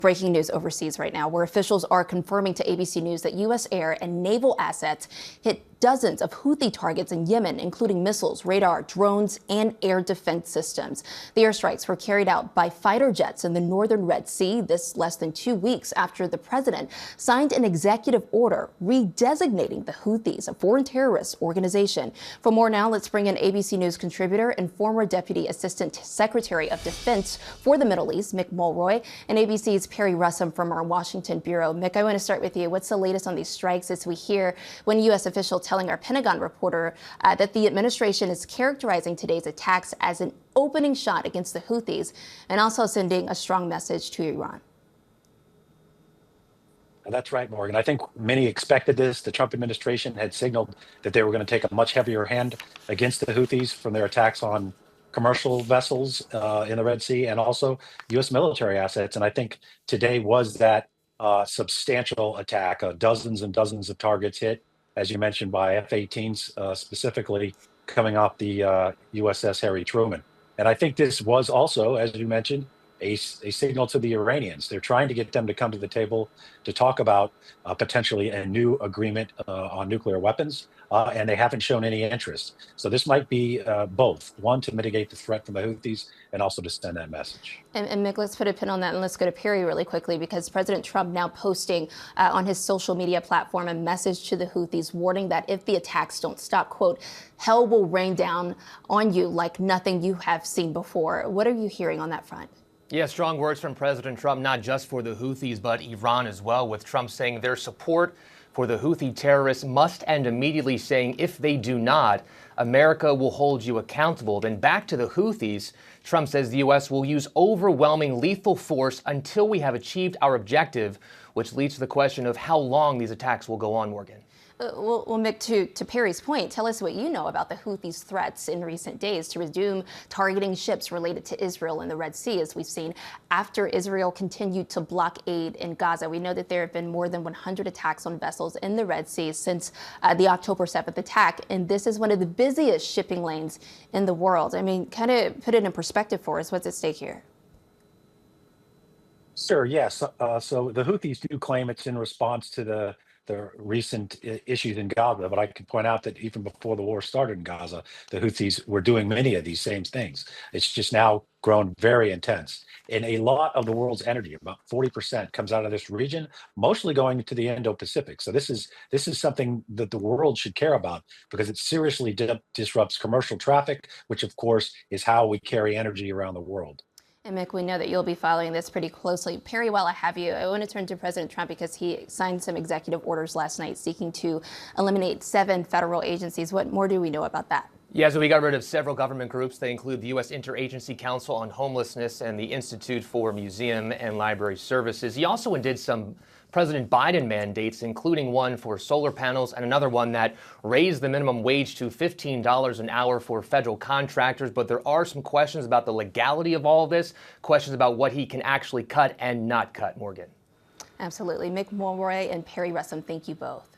Breaking news overseas right now, where officials are confirming to ABC News that U.S. air and naval assets hit dozens of Houthi targets in Yemen, including missiles, radar, drones, and air defense systems. The airstrikes were carried out by fighter jets in the northern Red Sea, this less than 2 weeks after the president signed an executive order redesignating the Houthis a foreign terrorist organization. For more now, let's bring in ABC News contributor and former Deputy Assistant Secretary of Defense for the Middle East, Mick Mulroy, and ABC's Perry Russum from our Washington bureau. Mick, I want to start with you. What's the latest on these strikes as we hear one U.S. official telling our Pentagon reporter that the administration is characterizing today's attacks as an opening shot against the Houthis and also sending a strong message to Iran? That's right, Morgan. I think many expected this. The Trump administration had signaled that they were going to take a much heavier hand against the Houthis from their attacks on commercial vessels in the Red Sea and also U.S. military assets. And I think today was that substantial attack. Dozens and dozens of targets hit, as you mentioned, by F-18s, specifically coming off the USS Harry Truman. And I think this was also, as you mentioned, a signal to the Iranians. They're trying to get them to come to the table to talk about potentially a new agreement on nuclear weapons, and they haven't shown any interest. So this might be both, one, to mitigate the threat from the Houthis and also to send that message. And Mick, let's put a pin on that and let's go to Perry really quickly, because President Trump now posting on his social media platform a message to the Houthis warning that if the attacks don't stop, quote, hell will rain down on you like nothing you have seen before. What are you hearing on that front? Yeah, strong words from President Trump, not just for the Houthis, but Iran as well, with Trump saying their support for the Houthi terrorists must end immediately, saying if they do not, America will hold you accountable. Then back to the Houthis, Trump says the U.S. will use overwhelming lethal force until we have achieved our objective, which leads to the question of how long these attacks will go on, Morgan. Well, Mick, to Perry's point, tell us what you know about the Houthis' threats in recent days to resume targeting ships related to Israel in the Red Sea, as we've seen after Israel continued to block aid in Gaza. We know that there have been more than 100 attacks on vessels in the Red Sea since the October 7th attack, and this is one of the busiest shipping lanes in the world. I mean, kind of put it in perspective for us. What's at stake here? Sure, yes. So the Houthis do claim it's in response to the recent issues in Gaza, but I can point out that even before the war started in Gaza, the Houthis were doing many of these same things. It's just now grown very intense. And a lot of the world's energy, about 40%, comes out of this region, mostly going to the Indo-Pacific. So this is something that the world should care about because it seriously disrupts commercial traffic, which of course is how we carry energy around the world. And Mick, we know that you'll be following this pretty closely. Perry, while I have you, I want to turn to President Trump because he signed some executive orders last night seeking to eliminate 7 federal agencies. What more do we know about that? Yeah, so we got rid of several government groups. They include the U.S. Interagency Council on Homelessness and the Institute for Museum and Library Services. He also did some President Biden mandates, including one for solar panels and another one that raised the minimum wage to $15 an hour for federal contractors. But there are some questions about the legality of all of this, questions about what he can actually cut and not cut, Morgan. Absolutely. Mick Mulroy and Perry Russum, thank you both.